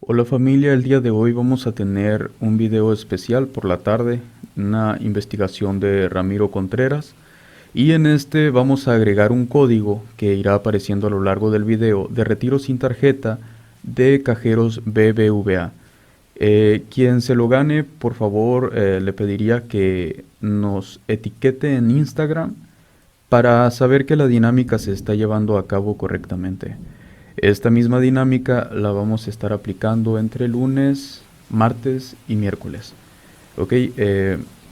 Hola familia, el día de hoy vamos a tener un video especial por la tarde, una investigación de Ramiro Contreras, y en este vamos a agregar un código que irá apareciendo a lo largo del video de retiro sin tarjeta de cajeros BBVA. Quien se lo gane, por favor, le pediría que nos etiquete en Instagram para saber que la dinámica se está llevando a cabo correctamente. Esta misma dinámica la vamos a estar aplicando entre lunes, martes y miércoles. Ok,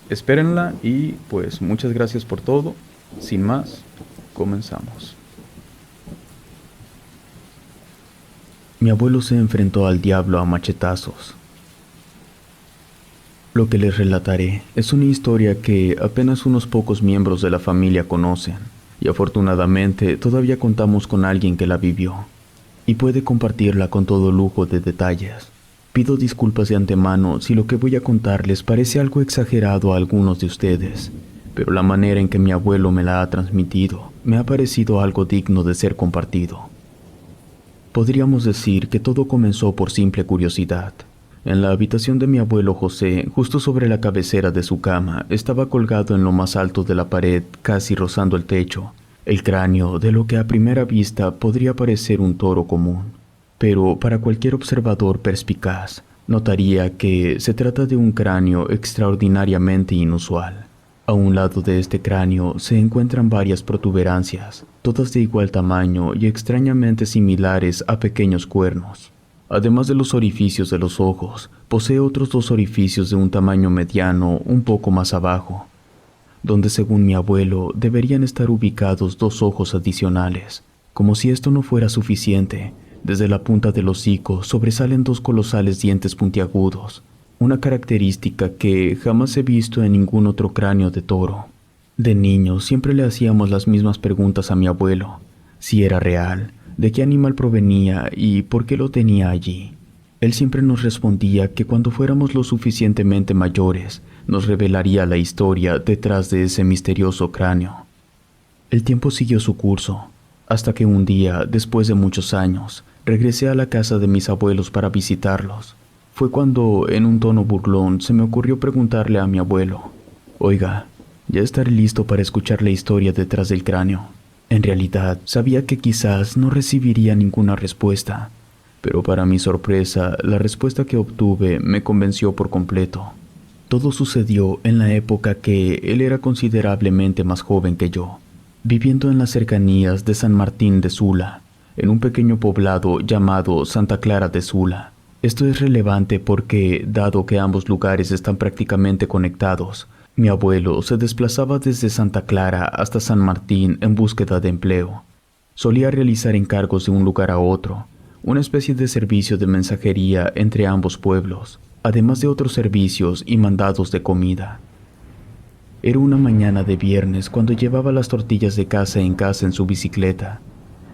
espérenla y pues muchas gracias por todo. Sin más, comenzamos. Mi abuelo se enfrentó al diablo a machetazos. Lo que les relataré es una historia que apenas unos pocos miembros de la familia conocen, y afortunadamente todavía contamos con alguien que la vivió y puede compartirla con todo lujo de detalles. Pido disculpas de antemano si lo que voy a contarles parece algo exagerado a algunos de ustedes, pero la manera en que mi abuelo me la ha transmitido me ha parecido algo digno de ser compartido. Podríamos decir que todo comenzó por simple curiosidad. En la habitación de mi abuelo José, justo sobre la cabecera de su cama, estaba colgado en lo más alto de la pared, casi rozando el techo, el cráneo de lo que a primera vista podría parecer un toro común. Pero para cualquier observador perspicaz, notaría que se trata de un cráneo extraordinariamente inusual. A un lado de este cráneo se encuentran varias protuberancias, todas de igual tamaño y extrañamente similares a pequeños cuernos. Además de los orificios de los ojos, posee otros dos orificios de un tamaño mediano un poco más abajo, donde según mi abuelo deberían estar ubicados dos ojos adicionales. Como si esto no fuera suficiente, desde la punta del hocico sobresalen dos colosales dientes puntiagudos, una característica que jamás he visto en ningún otro cráneo de toro. De niño siempre le hacíamos las mismas preguntas a mi abuelo: si era real, de qué animal provenía y por qué lo tenía allí. Él siempre nos respondía que cuando fuéramos lo suficientemente mayores, nos revelaría la historia detrás de ese misterioso cráneo. El tiempo siguió su curso, hasta que un día, después de muchos años, regresé a la casa de mis abuelos para visitarlos. Fue cuando, en un tono burlón, se me ocurrió preguntarle a mi abuelo: «Oiga, ¿ya estaré listo para escuchar la historia detrás del cráneo?». En realidad, sabía que quizás no recibiría ninguna respuesta, pero para mi sorpresa, la respuesta que obtuve me convenció por completo. Todo sucedió en la época que él era considerablemente más joven que yo, viviendo en las cercanías de San Martín de Sula, en un pequeño poblado llamado Santa Clara de Sula. Esto es relevante porque, dado que ambos lugares están prácticamente conectados, mi abuelo se desplazaba desde Santa Clara hasta San Martín en búsqueda de empleo. Solía realizar encargos de un lugar a otro, una especie de servicio de mensajería entre ambos pueblos, además de otros servicios y mandados de comida. Era una mañana de viernes cuando llevaba las tortillas de casa en su bicicleta.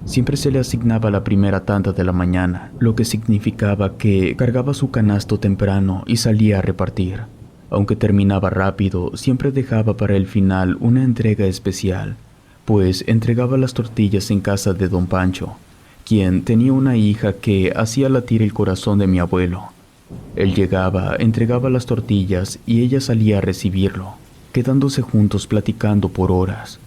Siempre se le asignaba la primera tanda de la mañana, lo que significaba que cargaba su canasto temprano y salía a repartir. Aunque terminaba rápido, siempre dejaba para el final una entrega especial, pues entregaba las tortillas en casa de don Pancho, quien tenía una hija que hacía latir el corazón de mi abuelo. Él llegaba, entregaba las tortillas y ella salía a recibirlo, quedándose juntos platicando por horas.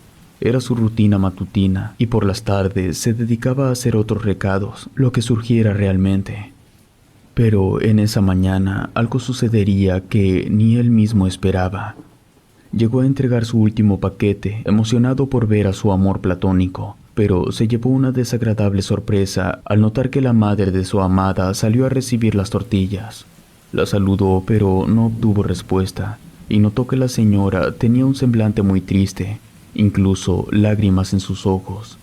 Era su rutina matutina y por las tardes se dedicaba a hacer otros recados, lo que surgiera realmente. Pero en esa mañana algo sucedería que ni él mismo esperaba. Llegó a entregar su último paquete, emocionado por ver a su amor platónico, pero se llevó una desagradable sorpresa al notar que la madre de su amada salió a recibir las tortillas. La saludó, pero no obtuvo respuesta, y notó que la señora tenía un semblante muy triste, incluso lágrimas en sus ojos.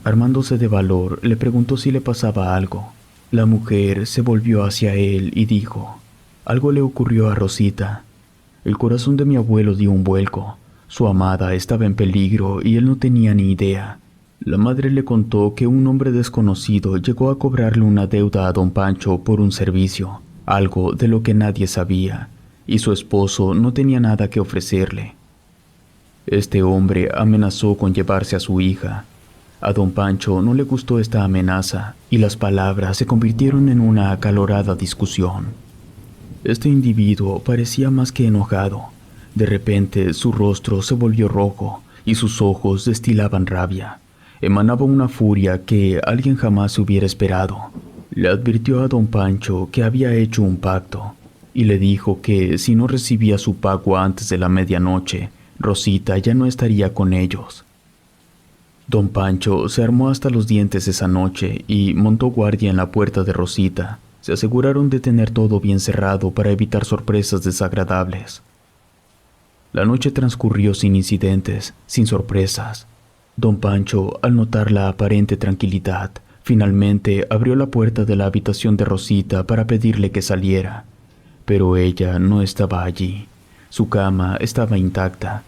Armándose de valor, le preguntó si le pasaba algo. La mujer se volvió hacia él y dijo: «Algo le ocurrió a Rosita». El corazón de mi abuelo dio un vuelco. Su amada estaba en peligro y él no tenía ni idea. La madre le contó que un hombre desconocido llegó a cobrarle una deuda a don Pancho por un servicio, algo de lo que nadie sabía, y su esposo no tenía nada que ofrecerle. Este hombre amenazó con llevarse a su hija. A don Pancho no le gustó esta amenaza y las palabras se convirtieron en una acalorada discusión. Este individuo parecía más que enojado. De repente su rostro se volvió rojo y sus ojos destilaban rabia. Emanaba una furia que alguien jamás hubiera esperado. Le advirtió a don Pancho que había hecho un pacto y le dijo que si no recibía su pago antes de la medianoche, Rosita ya no estaría con ellos. Don Pancho se armó hasta los dientes esa noche y montó guardia en la puerta de Rosita. Se aseguraron de tener todo bien cerrado para evitar sorpresas desagradables. La noche transcurrió sin incidentes, sin sorpresas. Don Pancho, al notar la aparente tranquilidad, finalmente abrió la puerta de la habitación de Rosita para pedirle que saliera. Pero ella no estaba allí. Su cama estaba intacta.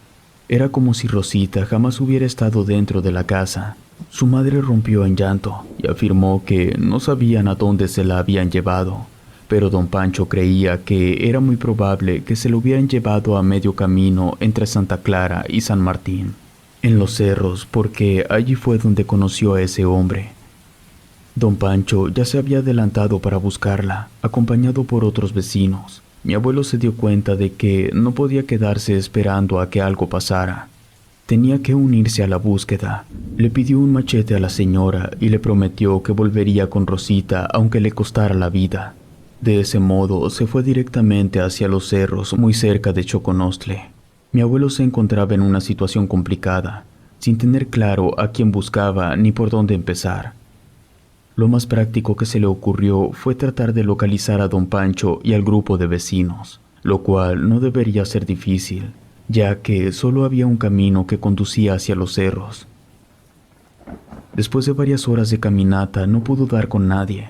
Era como si Rosita jamás hubiera estado dentro de la casa. Su madre rompió en llanto y afirmó que no sabían a dónde se la habían llevado, pero don Pancho creía que era muy probable que se lo hubieran llevado a medio camino entre Santa Clara y San Martín, en los cerros, porque allí fue donde conoció a ese hombre. Don Pancho ya se había adelantado para buscarla, acompañado por otros vecinos. Mi abuelo se dio cuenta de que no podía quedarse esperando a que algo pasara. Tenía que unirse a la búsqueda. Le pidió un machete a la señora y le prometió que volvería con Rosita aunque le costara la vida. De ese modo se fue directamente hacia los cerros muy cerca de Choconostle. Mi abuelo se encontraba en una situación complicada, sin tener claro a quién buscaba ni por dónde empezar. Lo más práctico que se le ocurrió fue tratar de localizar a don Pancho y al grupo de vecinos, lo cual no debería ser difícil, ya que solo había un camino que conducía hacia los cerros. Después de varias horas de caminata no pudo dar con nadie.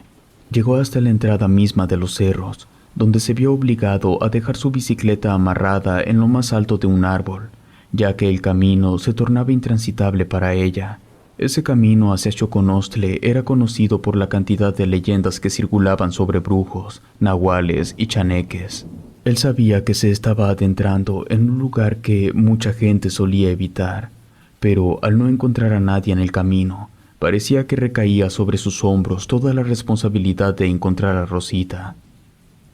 Llegó hasta la entrada misma de los cerros, donde se vio obligado a dejar su bicicleta amarrada en lo más alto de un árbol, ya que el camino se tornaba intransitable para ella. Ese camino hacia Choconostle era conocido por la cantidad de leyendas que circulaban sobre brujos, nahuales y chaneques. Él sabía que se estaba adentrando en un lugar que mucha gente solía evitar, pero al no encontrar a nadie en el camino, parecía que recaía sobre sus hombros toda la responsabilidad de encontrar a Rosita.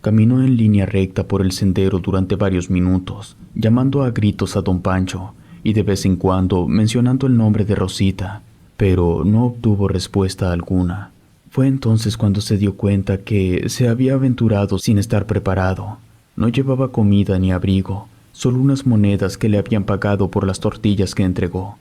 Caminó en línea recta por el sendero durante varios minutos, llamando a gritos a don Pancho y de vez en cuando mencionando el nombre de Rosita, pero no obtuvo respuesta alguna. Fue entonces cuando se dio cuenta que se había aventurado sin estar preparado. No llevaba comida ni abrigo, solo unas monedas que le habían pagado por las tortillas que entregó.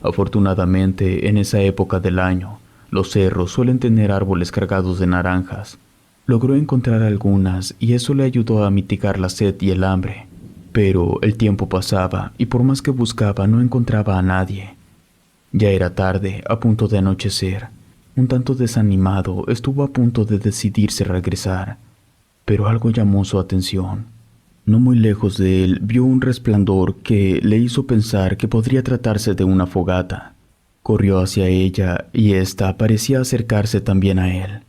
Afortunadamente, en esa época del año, los cerros suelen tener árboles cargados de naranjas. Logró encontrar algunas y eso le ayudó a mitigar la sed y el hambre. Pero el tiempo pasaba y por más que buscaba no encontraba a nadie. Ya era tarde, a punto de anochecer. Un tanto desanimado, estuvo a punto de decidirse a regresar, pero algo llamó su atención. No muy lejos de él vio un resplandor que le hizo pensar que podría tratarse de una fogata. Corrió hacia ella y ésta parecía acercarse también a él.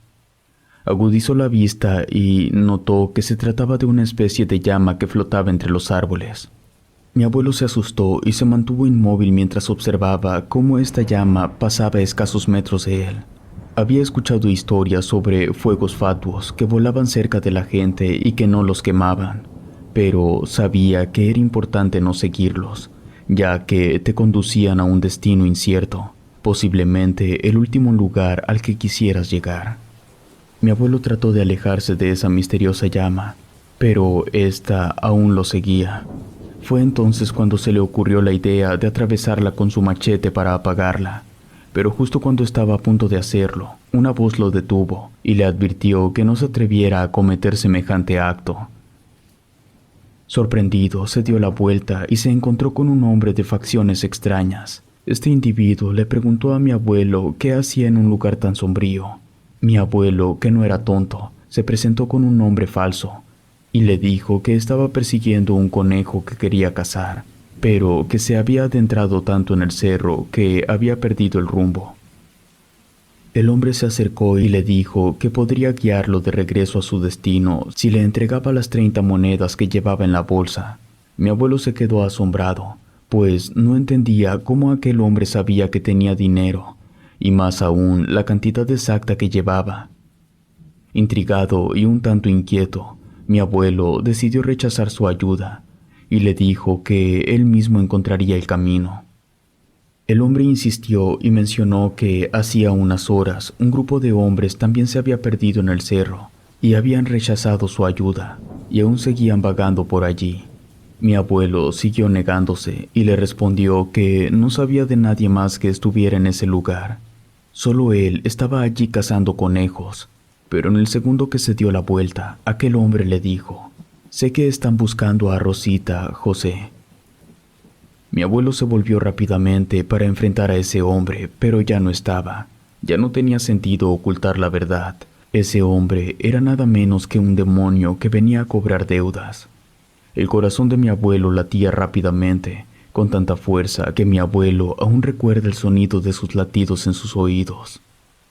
Agudizó la vista y notó que se trataba de una especie de llama que flotaba entre los árboles. Mi abuelo se asustó y se mantuvo inmóvil mientras observaba cómo esta llama pasaba a escasos metros de él. Había escuchado historias sobre fuegos fatuos que volaban cerca de la gente y que no los quemaban, pero sabía que era importante no seguirlos, ya que te conducían a un destino incierto, posiblemente el último lugar al que quisieras llegar. Mi abuelo trató de alejarse de esa misteriosa llama, pero ésta aún lo seguía. Fue entonces cuando se le ocurrió la idea de atravesarla con su machete para apagarla, pero justo cuando estaba a punto de hacerlo, una voz lo detuvo y le advirtió que no se atreviera a cometer semejante acto. Sorprendido, se dio la vuelta y se encontró con un hombre de facciones extrañas. Este individuo le preguntó a mi abuelo qué hacía en un lugar tan sombrío. Mi abuelo, que no era tonto, se presentó con un nombre falso y le dijo que estaba persiguiendo un conejo que quería cazar, pero que se había adentrado tanto en el cerro que había perdido el rumbo. El hombre se acercó y le dijo que podría guiarlo de regreso a su destino si le entregaba las 30 monedas que llevaba en la bolsa. Mi abuelo se quedó asombrado, pues no entendía cómo aquel hombre sabía que tenía dinero, y más aún la cantidad exacta que llevaba. Intrigado y un tanto inquieto, mi abuelo decidió rechazar su ayuda y le dijo que él mismo encontraría el camino. El hombre insistió y mencionó que hacía unas horas un grupo de hombres también se había perdido en el cerro y habían rechazado su ayuda y aún seguían vagando por allí. Mi abuelo siguió negándose y le respondió que no sabía de nadie más que estuviera en ese lugar. Solo él estaba allí cazando conejos, pero en el segundo que se dio la vuelta, aquel hombre le dijo: «Sé que están buscando a Rosita, José». Mi abuelo se volvió rápidamente para enfrentar a ese hombre, pero ya no estaba. Ya no tenía sentido ocultar la verdad. Ese hombre era nada menos que un demonio que venía a cobrar deudas. El corazón de mi abuelo latía rápidamente, con tanta fuerza que mi abuelo aún recuerda el sonido de sus latidos en sus oídos.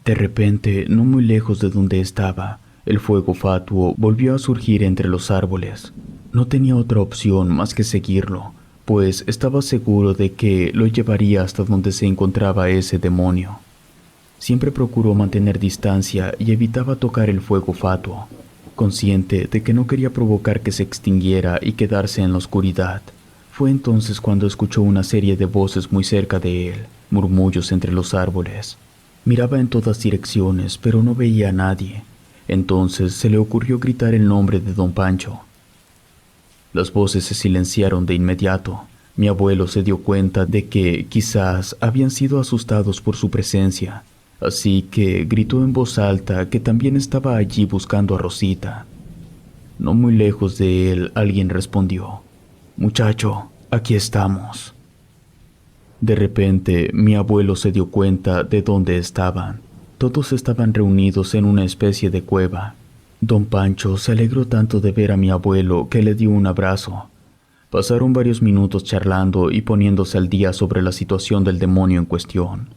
De repente, no muy lejos de donde estaba, el fuego fatuo volvió a surgir entre los árboles. No tenía otra opción más que seguirlo, pues estaba seguro de que lo llevaría hasta donde se encontraba ese demonio. Siempre procuró mantener distancia y evitaba tocar el fuego fatuo, consciente de que no quería provocar que se extinguiera y quedarse en la oscuridad. Fue entonces cuando escuchó una serie de voces muy cerca de él, murmullos entre los árboles. Miraba en todas direcciones, pero no veía a nadie. Entonces se le ocurrió gritar el nombre de don Pancho. Las voces se silenciaron de inmediato. Mi abuelo se dio cuenta de que quizás habían sido asustados por su presencia, así que gritó en voz alta que también estaba allí buscando a Rosita. No muy lejos de él, alguien respondió: «Muchacho, aquí estamos». De repente, mi abuelo se dio cuenta de dónde estaban. Todos estaban reunidos en una especie de cueva. Don Pancho se alegró tanto de ver a mi abuelo que le dio un abrazo. Pasaron varios minutos charlando y poniéndose al día sobre la situación del demonio en cuestión.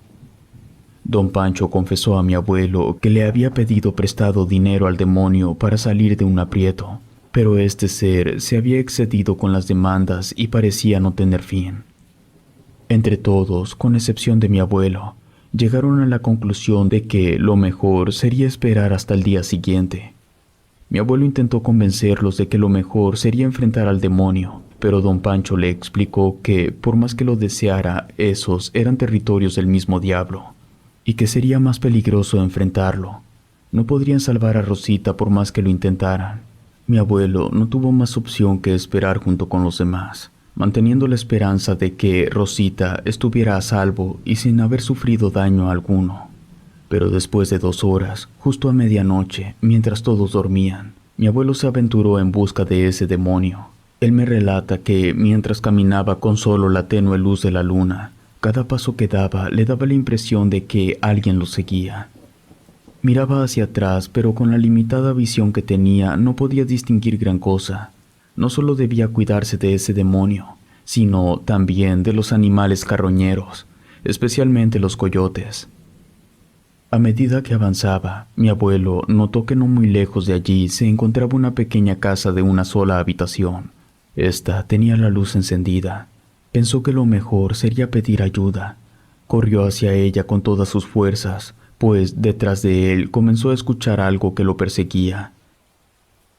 Don Pancho confesó a mi abuelo que le había pedido prestado dinero al demonio para salir de un aprieto, pero este ser se había excedido con las demandas y parecía no tener fin. Entre todos, con excepción de mi abuelo, llegaron a la conclusión de que lo mejor sería esperar hasta el día siguiente. Mi abuelo intentó convencerlos de que lo mejor sería enfrentar al demonio, pero don Pancho le explicó que, por más que lo deseara, esos eran territorios del mismo diablo, y que sería más peligroso enfrentarlo. No podrían salvar a Rosita por más que lo intentaran. Mi abuelo no tuvo más opción que esperar junto con los demás, manteniendo la esperanza de que Rosita estuviera a salvo y sin haber sufrido daño alguno. Pero después de 2 horas, justo a medianoche, mientras todos dormían, mi abuelo se aventuró en busca de ese demonio. Él me relata que, mientras caminaba con solo la tenue luz de la luna, cada paso que daba le daba la impresión de que alguien lo seguía. Miraba hacia atrás, pero con la limitada visión que tenía no podía distinguir gran cosa. No solo debía cuidarse de ese demonio, sino también de los animales carroñeros, especialmente los coyotes. A medida que avanzaba, mi abuelo notó que no muy lejos de allí se encontraba una pequeña casa de una sola habitación. Esta tenía la luz encendida. Pensó que lo mejor sería pedir ayuda. Corrió hacia ella con todas sus fuerzas, pues detrás de él comenzó a escuchar algo que lo perseguía.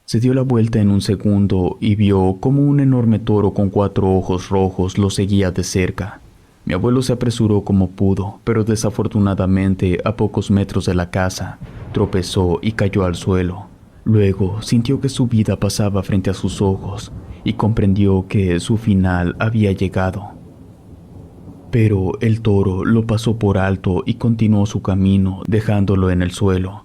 Se dio la vuelta en un segundo y vio cómo un enorme toro con 4 ojos rojos lo seguía de cerca. Mi abuelo se apresuró como pudo, pero desafortunadamente a pocos metros de la casa, tropezó y cayó al suelo. Luego sintió que su vida pasaba frente a sus ojos y comprendió que su final había llegado. Pero el toro lo pasó por alto y continuó su camino, dejándolo en el suelo.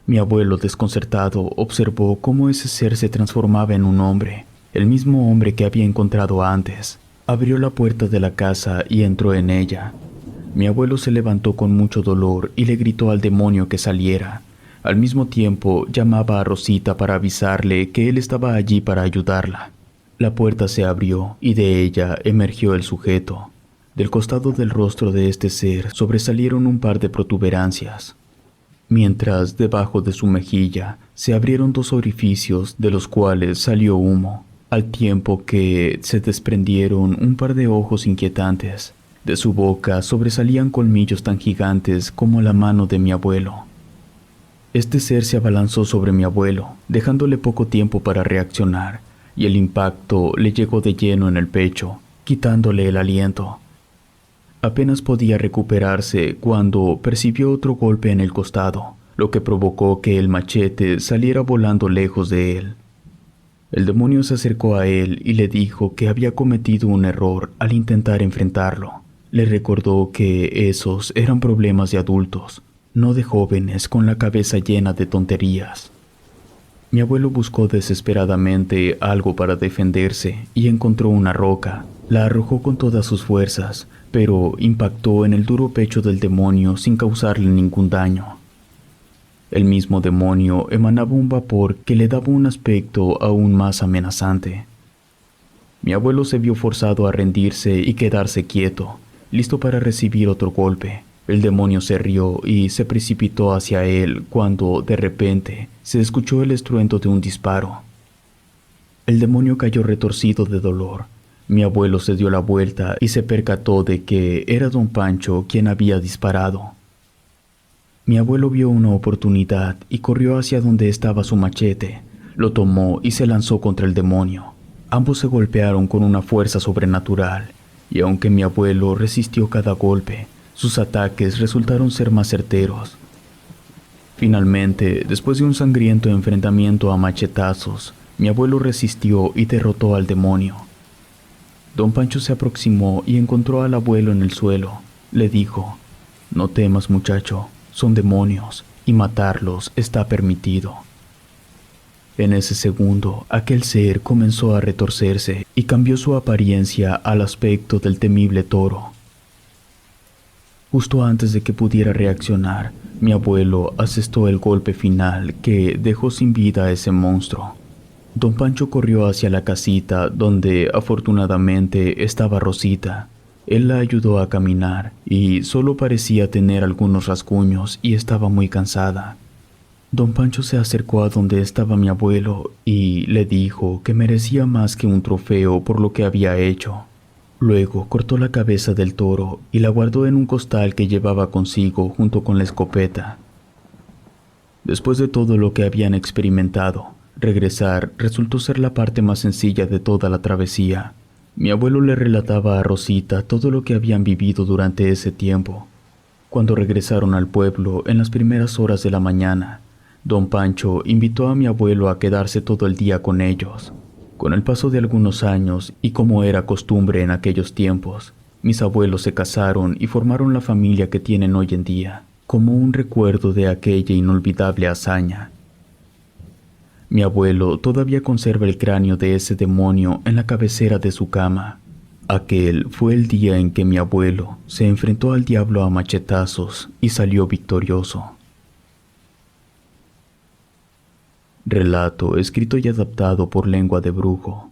Mi abuelo, desconcertado, observó cómo ese ser se transformaba en un hombre, el mismo hombre que había encontrado antes. Abrió la puerta de la casa y entró en ella. Mi abuelo se levantó con mucho dolor y le gritó al demonio que saliera. Al mismo tiempo, llamaba a Rosita para avisarle que él estaba allí para ayudarla. La puerta se abrió y de ella emergió el sujeto. Del costado del rostro de este ser sobresalieron un par de protuberancias, mientras debajo de su mejilla se abrieron 2 orificios de los cuales salió humo. al tiempo que se desprendieron un par de ojos inquietantes. De su boca sobresalían colmillos tan gigantes como la mano de mi abuelo. Este ser se abalanzó sobre mi abuelo, dejándole poco tiempo para reaccionar, y el impacto le llegó de lleno en el pecho, quitándole el aliento. Apenas podía recuperarse cuando percibió otro golpe en el costado, lo que provocó que el machete saliera volando lejos de él. El demonio se acercó a él y le dijo que había cometido un error al intentar enfrentarlo. Le recordó que esos eran problemas de adultos, no de jóvenes con la cabeza llena de tonterías. Mi abuelo buscó desesperadamente algo para defenderse y encontró una roca. La arrojó con todas sus fuerzas, pero impactó en el duro pecho del demonio sin causarle ningún daño. El mismo demonio emanaba un vapor que le daba un aspecto aún más amenazante. Mi abuelo se vio forzado a rendirse y quedarse quieto, listo para recibir otro golpe. El demonio se rió y se precipitó hacia él cuando, de repente, se escuchó el estruendo de un disparo. El demonio cayó retorcido de dolor. Mi abuelo se dio la vuelta y se percató de que era don Pancho quien había disparado. Mi abuelo vio una oportunidad y corrió hacia donde estaba su machete. Lo tomó y se lanzó contra el demonio. Ambos se golpearon con una fuerza sobrenatural, y aunque mi abuelo resistió cada golpe, sus ataques resultaron ser más certeros. Finalmente, después de un sangriento enfrentamiento a machetazos, mi abuelo resistió y derrotó al demonio. Don Pancho se aproximó y encontró al abuelo en el suelo. Le dijo: «No temas, muchacho, son demonios y matarlos está permitido». En ese segundo, aquel ser comenzó a retorcerse y cambió su apariencia al aspecto del temible toro. Justo antes de que pudiera reaccionar, mi abuelo asestó el golpe final que dejó sin vida a ese monstruo. Don Pancho corrió hacia la casita donde afortunadamente estaba Rosita. Él la ayudó a caminar y solo parecía tener algunos rasguños y estaba muy cansada. Don Pancho se acercó a donde estaba mi abuelo y le dijo que merecía más que un trofeo por lo que había hecho. Luego cortó la cabeza del toro y la guardó en un costal que llevaba consigo junto con la escopeta. Después de todo lo que habían experimentado, regresar resultó ser la parte más sencilla de toda la travesía. Mi abuelo le relataba a Rosita todo lo que habían vivido durante ese tiempo. Cuando regresaron al pueblo en las primeras horas de la mañana, don Pancho invitó a mi abuelo a quedarse todo el día con ellos. Con el paso de algunos años, y como era costumbre en aquellos tiempos, mis abuelos se casaron y formaron la familia que tienen hoy en día, como un recuerdo de aquella inolvidable hazaña. Mi abuelo todavía conserva el cráneo de ese demonio en la cabecera de su cama. Aquel fue el día en que mi abuelo se enfrentó al diablo a machetazos y salió victorioso. Relato escrito y adaptado por Lengua de Brujo.